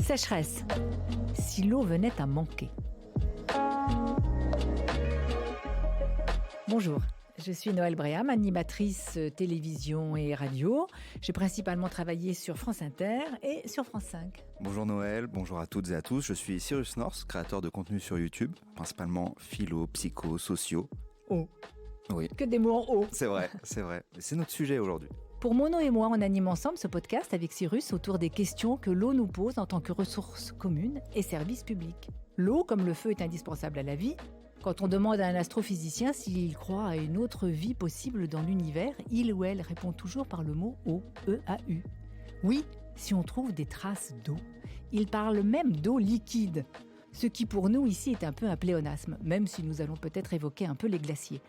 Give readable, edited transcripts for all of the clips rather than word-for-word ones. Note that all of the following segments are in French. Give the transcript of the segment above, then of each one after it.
Sécheresse. Si l'eau venait à manquer. Bonjour, je suis Noël Bréham, animatrice télévision et radio. J'ai principalement travaillé sur France Inter et sur France 5. Bonjour Noël, bonjour à toutes et à tous. Je suis Cyrus North, créateur de contenu sur YouTube, principalement philo, psycho, sociaux. Oh. Oui. Que des mots en haut. C'est vrai. C'est notre sujet aujourd'hui. Pour Mono et moi, on anime ensemble ce podcast avec Cyrus autour des questions que l'eau nous pose en tant que ressource commune et service public. L'eau, comme le feu, est indispensable à la vie. Quand on demande à un astrophysicien s'il croit à une autre vie possible dans l'univers, il ou elle répond toujours par le mot eau, E-A-U. Oui, si on trouve des traces d'eau. Il parle même d'eau liquide. Ce qui pour nous ici est un peu un pléonasme, même si nous allons peut-être évoquer un peu les glaciers.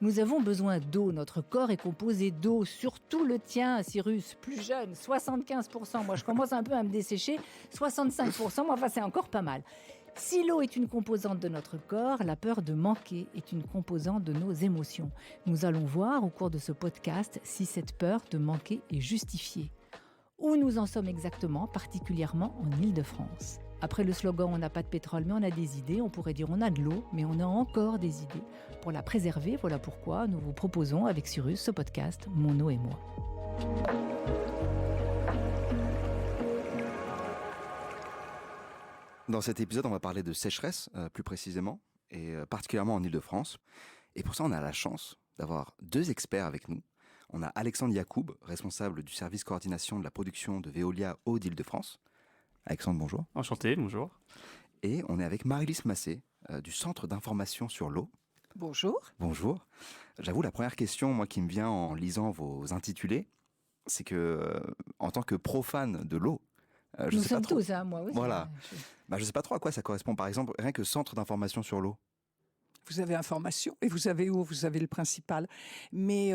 Nous avons besoin d'eau, notre corps est composé d'eau, surtout le tien, Cyrus, plus jeune, 75%. Moi je commence un peu à me dessécher, 65%, mais enfin c'est encore pas mal. Si l'eau est une composante de notre corps, la peur de manquer est une composante de nos émotions. Nous allons voir au cours de ce podcast si cette peur de manquer est justifiée. Où nous en sommes exactement, particulièrement en Île-de-France. Après le slogan « On n'a pas de pétrole, mais on a des idées », on pourrait dire « On a de l'eau, mais on a encore des idées ». Pour la préserver, voilà pourquoi nous vous proposons avec Cyrus ce podcast « Mon eau et moi ». Dans cet épisode, on va parler de sécheresse, plus précisément, et particulièrement en Île-de-France. Et pour ça, on a la chance d'avoir deux experts avec nous. On a Alexandre Yacoub, responsable du service coordination de la production de Veolia Eau d'Île-de-France. Alexandre, bonjour. Enchanté, bonjour. Et on est avec Marie-Lise Massé, du Centre d'information sur l'eau. Bonjour. Bonjour. J'avoue, la première question, moi, qui me vient en lisant vos intitulés, c'est que, en tant que profane de l'eau, nous sommes tous, moi aussi. Voilà. Je sais pas trop à quoi ça correspond. Par exemple, rien que Centre d'information sur l'eau. Vous avez information et vous avez eau, vous avez le principal. Mais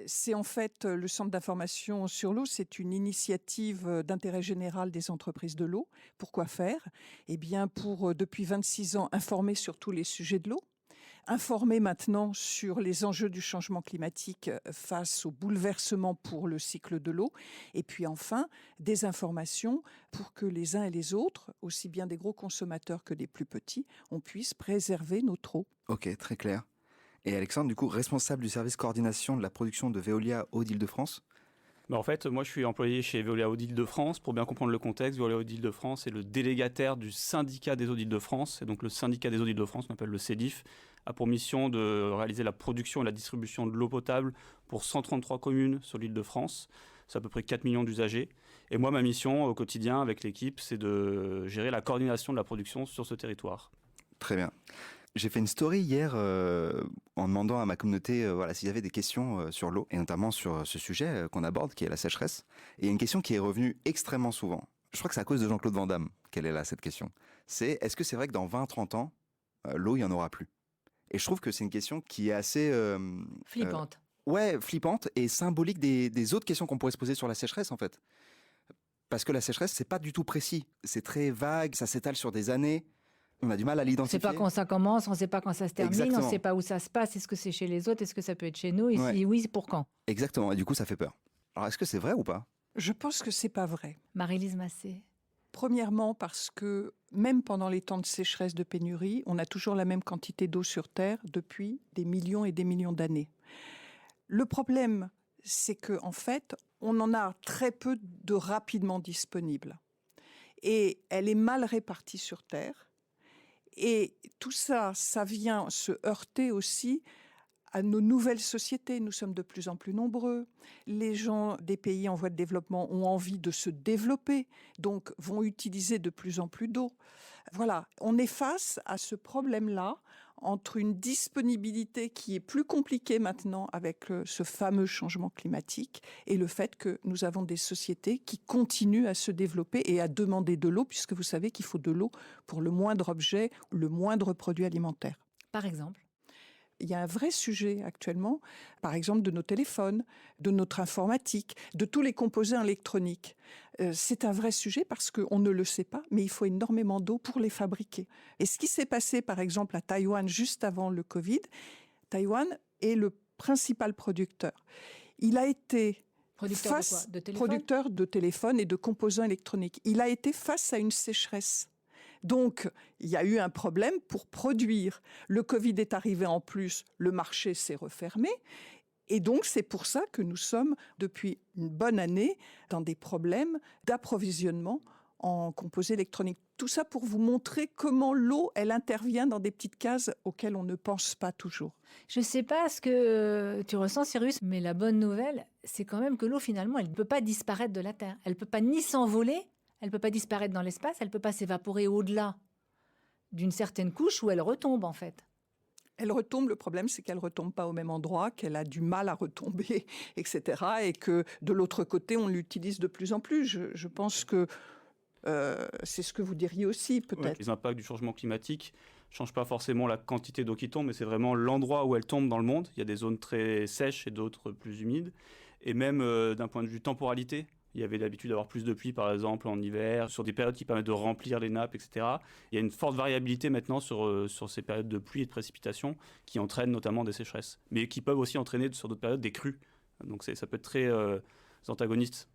c'est en fait le Centre d'information sur l'eau, c'est une initiative d'intérêt général des entreprises de l'eau. Pourquoi faire ? Eh bien, pour depuis 26 ans informer sur tous les sujets de l'eau. Informer maintenant sur les enjeux du changement climatique face au bouleversement pour le cycle de l'eau. Et puis enfin, des informations pour que les uns et les autres, aussi bien des gros consommateurs que des plus petits, on puisse préserver notre eau. Ok, très clair. Et Alexandre, du coup, responsable du service coordination de la production de Veolia Eau d'Île-de-France. En fait, moi je suis employé chez Veolia Eau d'Île-de-France. Pour bien comprendre le contexte, Veolia Eau d'Île-de-France est le délégataire du syndicat des eaux d'Île-de-France. Et donc le syndicat des eaux d'Île-de-France, qu'on appelle le SEDIF, a pour mission de réaliser la production et la distribution de l'eau potable pour 133 communes sur l'Île-de-France. C'est à peu près 4 millions d'usagers. Et moi, ma mission au quotidien avec l'équipe, c'est de gérer la coordination de la production sur ce territoire. Très bien. J'ai fait une story hier en demandant à ma communauté s'il y avait des questions sur l'eau, et notamment sur ce sujet qu'on aborde, qui est la sécheresse. Et il y a une question qui est revenue extrêmement souvent. Je crois que c'est à cause de Jean-Claude Van Damme qu'elle est là, cette question. C'est, est-ce que c'est vrai que dans 20-30 ans, l'eau, il n'y en aura plus ? Et je trouve que c'est une question qui est assez... flippante. Flippante et symbolique des autres questions qu'on pourrait se poser sur la sécheresse, en fait. Parce que la sécheresse, c'est pas du tout précis. C'est très vague, ça s'étale sur des années. On a du mal à l'identifier. On ne sait pas quand ça commence, on ne sait pas quand ça se termine, Exactement. On ne sait pas où ça se passe. Est-ce que c'est chez les autres ? Est-ce que ça peut être chez nous ? Et si oui, c'est pour quand ? Exactement. Et du coup, ça fait peur. Alors, est-ce que c'est vrai ou pas ? Je pense que c'est pas vrai. Marie-Lise Massé. Premièrement, parce que même pendant les temps de sécheresse, de pénurie, on a toujours la même quantité d'eau sur Terre depuis des millions et des millions d'années. Le problème, c'est que en fait, on en a très peu de rapidement disponible. Et elle est mal répartie sur Terre. Et tout ça, ça vient se heurter aussi à nos nouvelles sociétés. Nous sommes de plus en plus nombreux. Les gens des pays en voie de développement ont envie de se développer, donc vont utiliser de plus en plus d'eau. Voilà, on est face à ce problème-là entre une disponibilité qui est plus compliquée maintenant avec ce fameux changement climatique et le fait que nous avons des sociétés qui continuent à se développer et à demander de l'eau, puisque vous savez qu'il faut de l'eau pour le moindre objet, le moindre produit alimentaire. Par exemple ? Il y a un vrai sujet actuellement, par exemple de nos téléphones, de notre informatique, de tous les composants électroniques. C'est un vrai sujet parce qu'on ne le sait pas, mais il faut énormément d'eau pour les fabriquer. Et ce qui s'est passé par exemple à Taïwan juste avant le Covid, Taïwan est le principal producteur. Il a été Producteur de quoi? De téléphone? producteur de téléphones et de composants électroniques. Il a été face à une sécheresse. Donc, il y a eu un problème pour produire. Le Covid est arrivé en plus, le marché s'est refermé. Et donc, c'est pour ça que nous sommes, depuis une bonne année, dans des problèmes d'approvisionnement en composés électroniques. Tout ça pour vous montrer comment l'eau, elle intervient dans des petites cases auxquelles on ne pense pas toujours. Je ne sais pas ce que tu ressens, Cyrus, mais la bonne nouvelle, c'est quand même que l'eau, finalement, elle ne peut pas disparaître de la Terre. Elle ne peut pas ni s'envoler, elle ne peut pas disparaître dans l'espace, elle ne peut pas s'évaporer au-delà d'une certaine couche où elle retombe, en fait. Elle retombe, le problème c'est qu'elle ne retombe pas au même endroit, qu'elle a du mal à retomber, etc. Et que de l'autre côté, on l'utilise de plus en plus. Je pense que c'est ce que vous diriez aussi, peut-être. Ouais, les impacts du changement climatique ne changent pas forcément la quantité d'eau qui tombe, mais c'est vraiment l'endroit où elle tombe dans le monde. Il y a des zones très sèches et d'autres plus humides. Et même d'un point de vue temporalité, il y avait l'habitude d'avoir plus de pluie, par exemple, en hiver, sur des périodes qui permettent de remplir les nappes, etc. Il y a une forte variabilité maintenant sur ces périodes de pluie et de précipitation qui entraînent notamment des sécheresses, mais qui peuvent aussi entraîner sur d'autres périodes des crues. Donc ça peut être très antagoniste.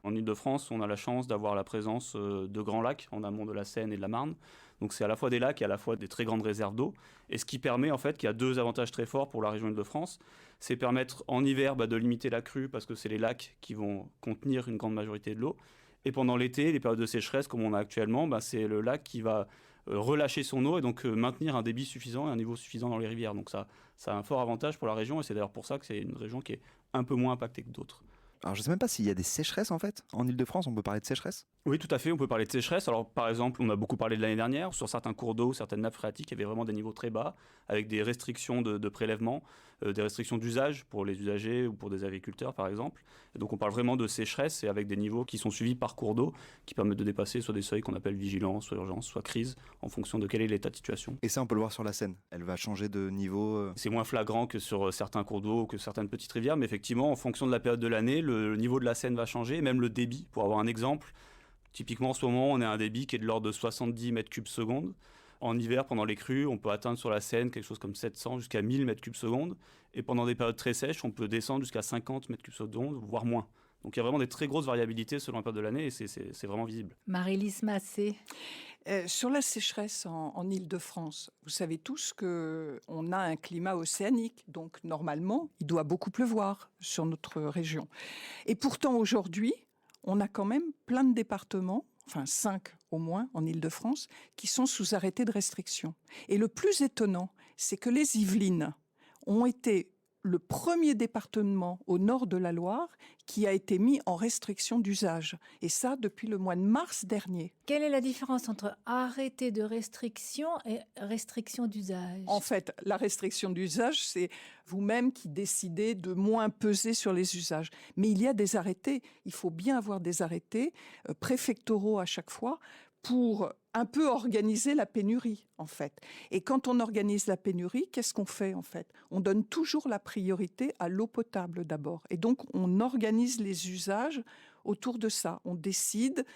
En Île-de-France, on a la chance d'avoir la présence de grands lacs en amont de la Seine et de la Marne. Donc c'est à la fois des lacs et à la fois des très grandes réserves d'eau. Et ce qui permet en fait qu'il y a deux avantages très forts pour la région Île-de-France. C'est permettre en hiver de limiter la crue parce que c'est les lacs qui vont contenir une grande majorité de l'eau. Et pendant l'été, les périodes de sécheresse comme on a actuellement, c'est le lac qui va relâcher son eau et donc maintenir un débit suffisant et un niveau suffisant dans les rivières. Donc ça a un fort avantage pour la région et c'est d'ailleurs pour ça que c'est une région qui est un peu moins impactée que d'autres. Alors je ne sais même pas s'il y a des sécheresses en fait. En Île-de-France, on peut parler de sécheresse? Oui, tout à fait, on peut parler de sécheresse. Alors par exemple, on a beaucoup parlé de l'année dernière, sur certains cours d'eau, certaines nappes phréatiques, il y avait vraiment des niveaux très bas, avec des restrictions de prélèvement, des restrictions d'usage pour les usagers ou pour des agriculteurs par exemple. Et donc on parle vraiment de sécheresse et avec des niveaux qui sont suivis par cours d'eau, qui permettent de dépasser soit des seuils qu'on appelle vigilance, soit urgence, soit crise, en fonction de quel est l'état de situation. Et ça, on peut le voir sur la Seine. Elle va changer de niveau. C'est moins flagrant que sur certains cours d'eau ou que certaines petites rivières, mais effectivement, en fonction de la période de l'année, le niveau de la Seine va changer, et même le débit. Pour avoir un exemple, typiquement en ce moment, on a un débit qui est de l'ordre de 70 mètres cubes secondes. En hiver, pendant les crues, on peut atteindre sur la Seine quelque chose comme 700 jusqu'à 1000 mètres cubes secondes. Et pendant des périodes très sèches, on peut descendre jusqu'à 50 mètres cubes secondes, voire moins. Donc il y a vraiment des très grosses variabilités selon la période de l'année et c'est vraiment visible. Marie-Lise Massé. Sur la sécheresse en Île-de-France, vous savez tous qu'on a un climat océanique, donc normalement, il doit beaucoup pleuvoir sur notre région. Et pourtant, aujourd'hui, on a quand même plein de départements, enfin 5 au moins en Île-de-France, qui sont sous arrêté de restriction. Et le plus étonnant, c'est que les Yvelines ont été le premier département au nord de la Loire qui a été mis en restriction d'usage. Et ça, depuis le mois de mars dernier. Quelle est la différence entre arrêté de restriction et restriction d'usage? En fait, la restriction d'usage, c'est vous-même qui décidez de moins peser sur les usages. Mais il y a des arrêtés, il faut bien avoir des arrêtés préfectoraux à chaque fois pour un peu organiser la pénurie, en fait. Et quand on organise la pénurie, qu'est-ce qu'on fait, en fait? On donne toujours la priorité à l'eau potable d'abord. Et donc, on organise les usages autour de ça. On décide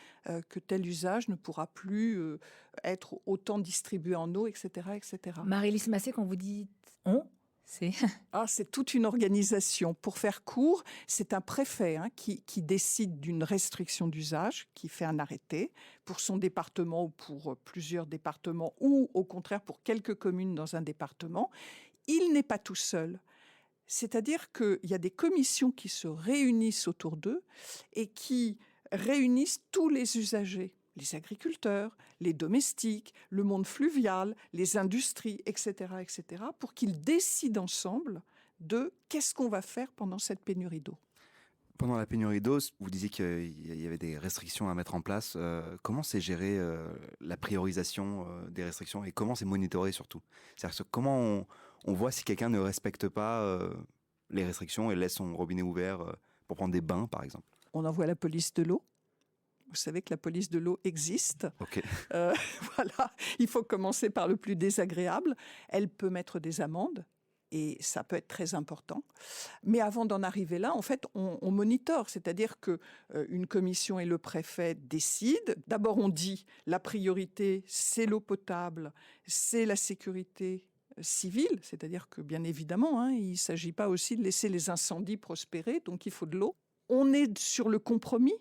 que tel usage ne pourra plus être autant distribué en eau, etc., etc. Marie-Lise Massé, quand vous dites « on », c'est toute une organisation. Pour faire court, c'est un préfet qui décide d'une restriction d'usage, qui fait un arrêté pour son département ou pour plusieurs départements, ou au contraire pour quelques communes dans un département. Il n'est pas tout seul. C'est-à-dire qu'il y a des commissions qui se réunissent autour d'eux et qui réunissent tous les usagers. Les agriculteurs, les domestiques, le monde fluvial, les industries, etc., pour qu'ils décident ensemble de qu'est-ce qu'on va faire pendant cette pénurie d'eau. Pendant la pénurie d'eau, vous disiez qu'il y avait des restrictions à mettre en place. Comment c'est géré la priorisation des restrictions et comment c'est monitoré surtout? C'est-à-dire comment on voit si quelqu'un ne respecte pas les restrictions et laisse son robinet ouvert pour prendre des bains, par exemple? On envoie la police de l'eau. Vous savez que la police de l'eau existe. Okay. Voilà, il faut commencer par le plus désagréable. Elle peut mettre des amendes et ça peut être très important. Mais avant d'en arriver là, en fait, on monitore. C'est-à-dire qu'une commission et le préfet décident. D'abord, on dit la priorité, c'est l'eau potable, c'est la sécurité civile, c'est-à-dire que bien évidemment, il ne s'agit pas aussi de laisser les incendies prospérer, donc il faut de l'eau. On est sur le compromis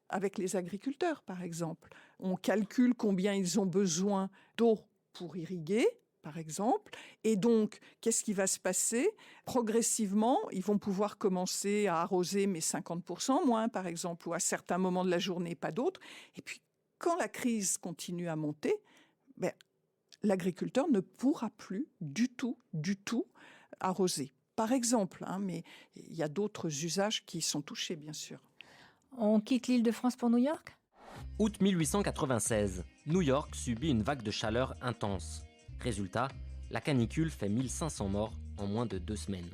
avec les agriculteurs, par exemple. On calcule combien ils ont besoin d'eau pour irriguer, par exemple. Et donc, qu'est-ce qui va se passer ? Progressivement, ils vont pouvoir commencer à arroser, mais 50% moins, par exemple, ou à certains moments de la journée, pas d'autres. Et puis, quand la crise continue à monter, l'agriculteur ne pourra plus du tout arroser. Par exemple, mais il y a d'autres usages qui sont touchés, bien sûr. On quitte l'Île-de-France pour New York ? Août 1896, New York subit une vague de chaleur intense. Résultat, la canicule fait 1500 morts en moins de 2 semaines.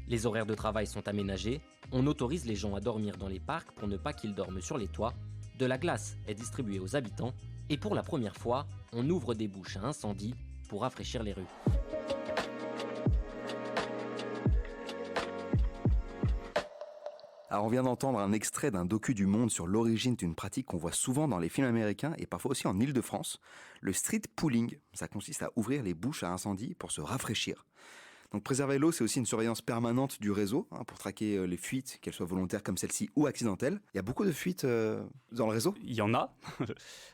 Les horaires de travail sont aménagés, on autorise les gens à dormir dans les parcs pour ne pas qu'ils dorment sur les toits, de la glace est distribuée aux habitants, et pour la première fois, on ouvre des bouches à incendie pour rafraîchir les rues. Alors on vient d'entendre un extrait d'un docu du Monde sur l'origine d'une pratique qu'on voit souvent dans les films américains et parfois aussi en Île-de-France, le street pooling. Ça consiste à ouvrir les bouches à incendie pour se rafraîchir. Donc préserver l'eau, c'est aussi une surveillance permanente du réseau pour traquer les fuites, qu'elles soient volontaires comme celle-ci ou accidentelles. Il y a beaucoup de fuites dans le réseau ? Il y en a.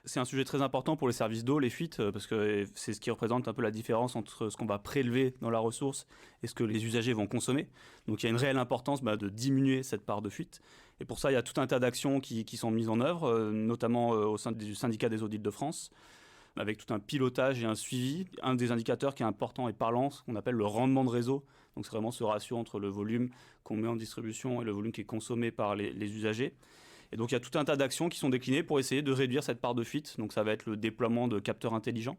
C'est un sujet très important pour les services d'eau, les fuites, parce que c'est ce qui représente un peu la différence entre ce qu'on va prélever dans la ressource et ce que les usagers vont consommer. Donc il y a une réelle importance de diminuer cette part de fuite. Et pour ça, il y a tout un tas d'actions qui sont mises en œuvre, notamment au sein du syndicat des eaux d'Île-de-France, avec tout un pilotage et un suivi. Un des indicateurs qui est important et parlant, ce qu'on appelle le rendement de réseau. Donc c'est vraiment ce ratio entre le volume qu'on met en distribution et le volume qui est consommé par les usagers. Et donc il y a tout un tas d'actions qui sont déclinées pour essayer de réduire cette part de fuite. Donc ça va être le déploiement de capteurs intelligents.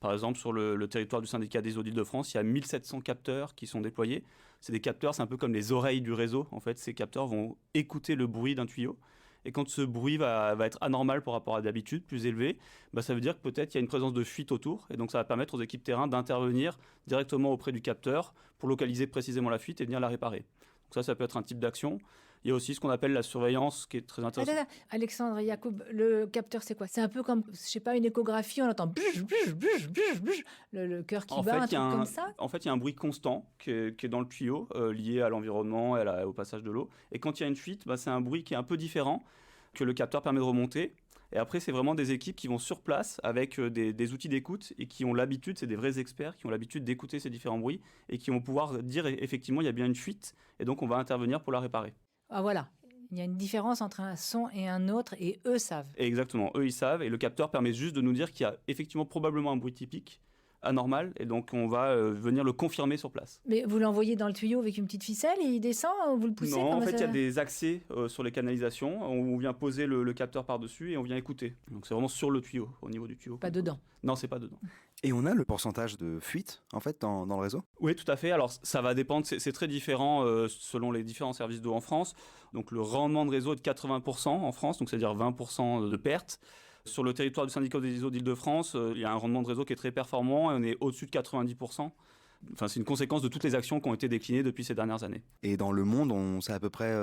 Par exemple, sur le territoire du syndicat des eaux d'Île-de-France, il y a 1700 capteurs qui sont déployés. C'est des capteurs, c'est un peu comme les oreilles du réseau. En fait, ces capteurs vont écouter le bruit d'un tuyau. Et quand ce bruit va être anormal par rapport à d'habitude, plus élevé, ça veut dire que peut-être il y a une présence de fuite autour. Et donc ça va permettre aux équipes terrain d'intervenir directement auprès du capteur pour localiser précisément la fuite et venir la réparer. Donc ça peut être un type d'action. Il y a aussi ce qu'on appelle la surveillance qui est très intéressante. Alexandre et Yacoub, le capteur c'est quoi ? C'est un peu comme, je sais pas, une échographie, on entend bûche, bûche, bûche, bûche, bûche, le cœur qui bat, un truc comme ça ? En fait, il y a un bruit constant qui est dans le tuyau, lié à l'environnement et au passage de l'eau. Et quand il y a une fuite, c'est un bruit qui est un peu différent, que le capteur permet de remonter. Et après, c'est vraiment des équipes qui vont sur place avec des outils d'écoute et qui ont l'habitude, c'est des vrais experts qui ont l'habitude d'écouter ces différents bruits et qui vont pouvoir dire effectivement il y a bien une fuite et donc on va intervenir pour la réparer. Ah voilà, il y a une différence entre un son et un autre et eux savent. Et exactement, eux ils savent et le capteur permet juste de nous dire qu'il y a effectivement probablement un bruit typique, anormal, et donc on va venir le confirmer sur place. Mais vous l'envoyez dans le tuyau avec une petite ficelle et il descend ou vous le poussez ? Non, en fait, il y a des accès sur les canalisations. On vient poser le capteur par-dessus et on vient écouter. Donc c'est vraiment sur le tuyau, au niveau du tuyau. Pas dedans ? Non, c'est pas dedans. Et on a le pourcentage de fuite, en fait, dans le réseau ? Oui, tout à fait. Alors, ça va dépendre. C'est très différent selon les différents services d'eau en France. Donc, le rendement de réseau est de 80% en France, donc c'est-à-dire 20% de pertes. Sur le territoire du syndicat des eaux d'Île-de-France, il y a un rendement de réseau qui est très performant et on est au-dessus de 90%. Enfin, c'est une conséquence de toutes les actions qui ont été déclinées depuis ces dernières années. Et dans le monde, on sait à peu près...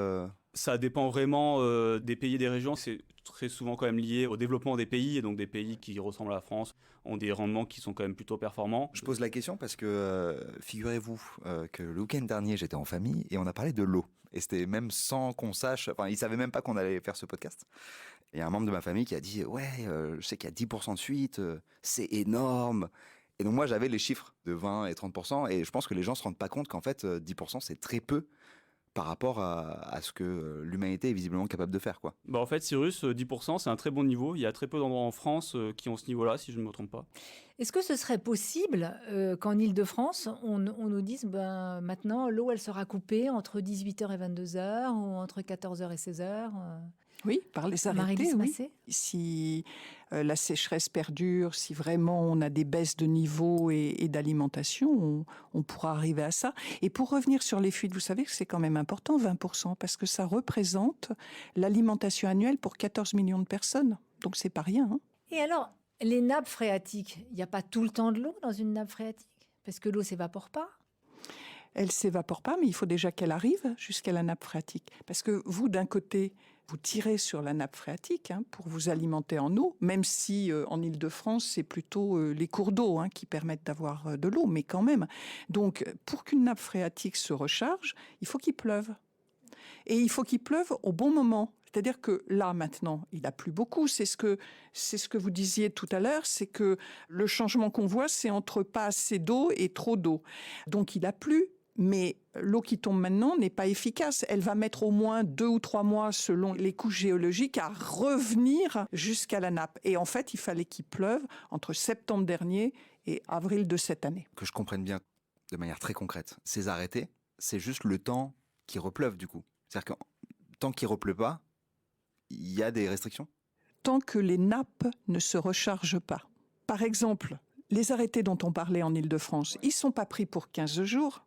Ça dépend vraiment des pays et des régions. C'est très souvent quand même lié au développement des pays. Et donc des pays qui ressemblent à la France ont des rendements qui sont quand même plutôt performants. Je pose la question parce que figurez-vous que le week-end dernier, j'étais en famille et on a parlé de l'eau. Et c'était même sans qu'on sache... Enfin, ils ne savaient même pas qu'on allait faire ce podcast. Il y a un membre de ma famille qui a dit « Ouais, je sais qu'il y a 10% de fuite, c'est énorme ». Et donc moi, j'avais les chiffres de 20 et 30%, et je pense que les gens ne se rendent pas compte qu'en fait, 10%, c'est très peu par rapport à ce que l'humanité est visiblement capable de faire, quoi. En fait, Cyrus, 10%, c'est un très bon niveau. Il y a très peu d'endroits en France qui ont ce niveau-là, si je ne me trompe pas. Est-ce que ce serait possible qu'en Île-de-France, on nous dise maintenant, l'eau, elle sera coupée entre 18h et 22h ou entre 14h et 16h Oui, par les arrêtés, oui. Si la sécheresse perdure, si vraiment on a des baisses de niveau et d'alimentation, on pourra arriver à ça. Et pour revenir sur les fuites, vous savez que c'est quand même important, 20%, parce que ça représente l'alimentation annuelle pour 14 millions de personnes. Donc c'est pas rien. Et alors, les nappes phréatiques, il n'y a pas tout le temps de l'eau dans une nappe phréatique ? Parce que l'eau ne s'évapore pas ? elle s'évapore pas, mais il faut déjà qu'elle arrive jusqu'à la nappe phréatique. Parce que vous, d'un côté, vous tirez sur la nappe phréatique pour vous alimenter en eau, même si en Île-de-France, c'est plutôt les cours d'eau qui permettent d'avoir de l'eau, mais quand même. Donc, pour qu'une nappe phréatique se recharge, il faut qu'il pleuve. Et il faut qu'il pleuve au bon moment. C'est-à-dire que là, maintenant, il n'a plus beaucoup. C'est ce que vous disiez tout à l'heure, c'est que le changement qu'on voit, c'est entre pas assez d'eau et trop d'eau. Donc, il a plu. Mais l'eau qui tombe maintenant n'est pas efficace. Elle va mettre au moins 2 ou 3 mois, selon les couches géologiques, à revenir jusqu'à la nappe. Et en fait, il fallait qu'il pleuve entre septembre dernier et avril de cette année. Que je comprenne bien de manière très concrète, ces arrêtés, c'est juste le temps qu'il repleuve du coup. C'est-à-dire que tant qu'il ne repleut pas, il y a des restrictions ? Tant que les nappes ne se rechargent pas. Par exemple, les arrêtés dont on parlait en Île-de-France, ils ne sont pas pris pour 15 jours.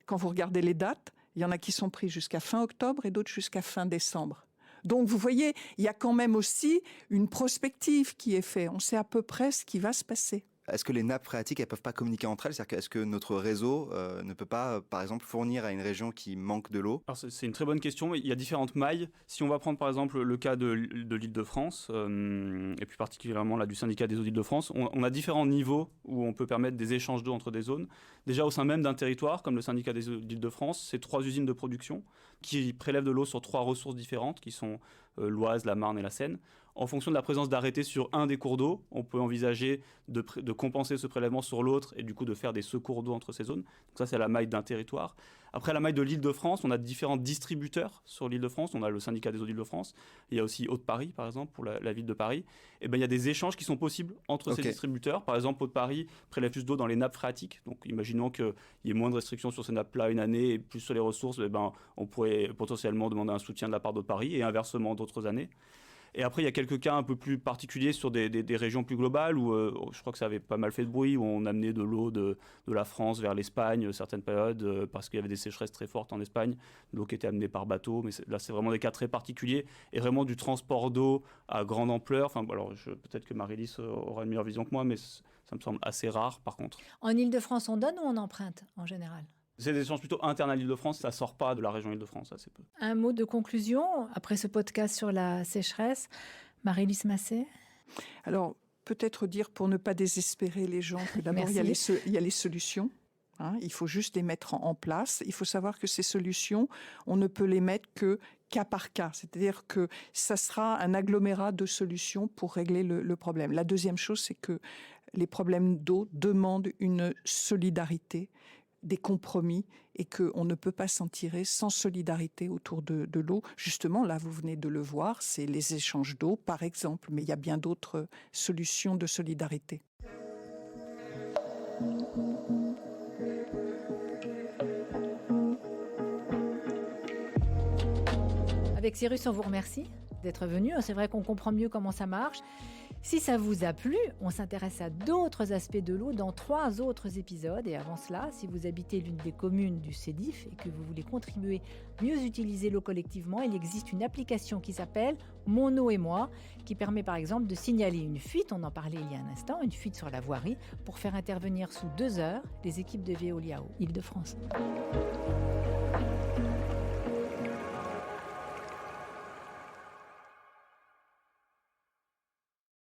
Quand vous regardez les dates, il y en a qui sont pris jusqu'à fin octobre et d'autres jusqu'à fin décembre. Donc vous voyez, il y a quand même aussi une prospective qui est faite. On sait à peu près ce qui va se passer. Est-ce que les nappes phréatiques, elles ne peuvent pas communiquer entre elles ? C'est-à-dire est-ce que notre réseau ne peut pas, par exemple, fournir à une région qui manque de l'eau ? Alors c'est une très bonne question. Il y a différentes mailles. Si on va prendre par exemple le cas de l'Île-de-France, et plus particulièrement là, du syndicat des eaux d'Île-de-France, on a différents niveaux où on peut permettre des échanges d'eau entre des zones. Déjà au sein même d'un territoire, comme le syndicat des eaux d'Île-de-France, c'est 3 usines de production qui prélèvent de l'eau sur 3 ressources différentes, qui sont l'Oise, la Marne et la Seine. En fonction de la présence d'arrêtés sur un des cours d'eau, on peut envisager de compenser ce prélèvement sur l'autre et du coup de faire des secours d'eau entre ces zones. Donc ça, c'est la maille d'un territoire. Après, la maille de l'Île-de-France, on a différents distributeurs sur l'Île-de-France. On a le syndicat des eaux d'Île-de-France. Il y a aussi Haute-Paris, par exemple, pour la ville de Paris. Et il y a des échanges qui sont possibles entre ces distributeurs. Par exemple, Haute-Paris prélève plus d'eau dans les nappes phréatiques. Donc, imaginons qu'il y ait moins de restrictions sur ces nappes-là une année et plus sur les ressources, on pourrait potentiellement demander un soutien de la part d'Haute-Paris et inversement d'autres années. Et après, il y a quelques cas un peu plus particuliers sur des régions plus globales où je crois que ça avait pas mal fait de bruit, où on amenait de l'eau de la France vers l'Espagne certaines périodes parce qu'il y avait des sécheresses très fortes en Espagne, l'eau qui était amenée par bateau. Mais là, c'est vraiment des cas très particuliers et vraiment du transport d'eau à grande ampleur. Enfin, alors, peut-être que Marie-Lise aura une meilleure vision que moi, mais ça me semble assez rare par contre. En Île-de-France, on donne ou on emprunte en général ? C'est des échanges plutôt internes à l'Île-de-France, ça ne sort pas de la région Île-de-France assez peu. Un mot de conclusion après ce podcast sur la sécheresse, Marie-Lise Massé ? Alors, peut-être dire pour ne pas désespérer les gens que d'abord il y a les solutions. Il faut juste les mettre en place. Il faut savoir que ces solutions, on ne peut les mettre que cas par cas. C'est-à-dire que ça sera un agglomérat de solutions pour régler le problème. La deuxième chose, c'est que les problèmes d'eau demandent une solidarité, des compromis, et qu'on ne peut pas s'en tirer sans solidarité autour de l'eau. Justement, là, vous venez de le voir, c'est les échanges d'eau, par exemple, mais il y a bien d'autres solutions de solidarité. Avec Cyrus, on vous remercie d'être venu. C'est vrai qu'on comprend mieux comment ça marche. Si ça vous a plu, on s'intéresse à d'autres aspects de l'eau dans 3 autres épisodes. Et avant cela, si vous habitez l'une des communes du CEDIF et que vous voulez contribuer mieux utiliser l'eau collectivement, il existe une application qui s'appelle Mon eau et moi, qui permet par exemple de signaler une fuite, on en parlait il y a un instant, une fuite sur la voirie, pour faire intervenir sous 2 heures les équipes de Veolia Île-de-France.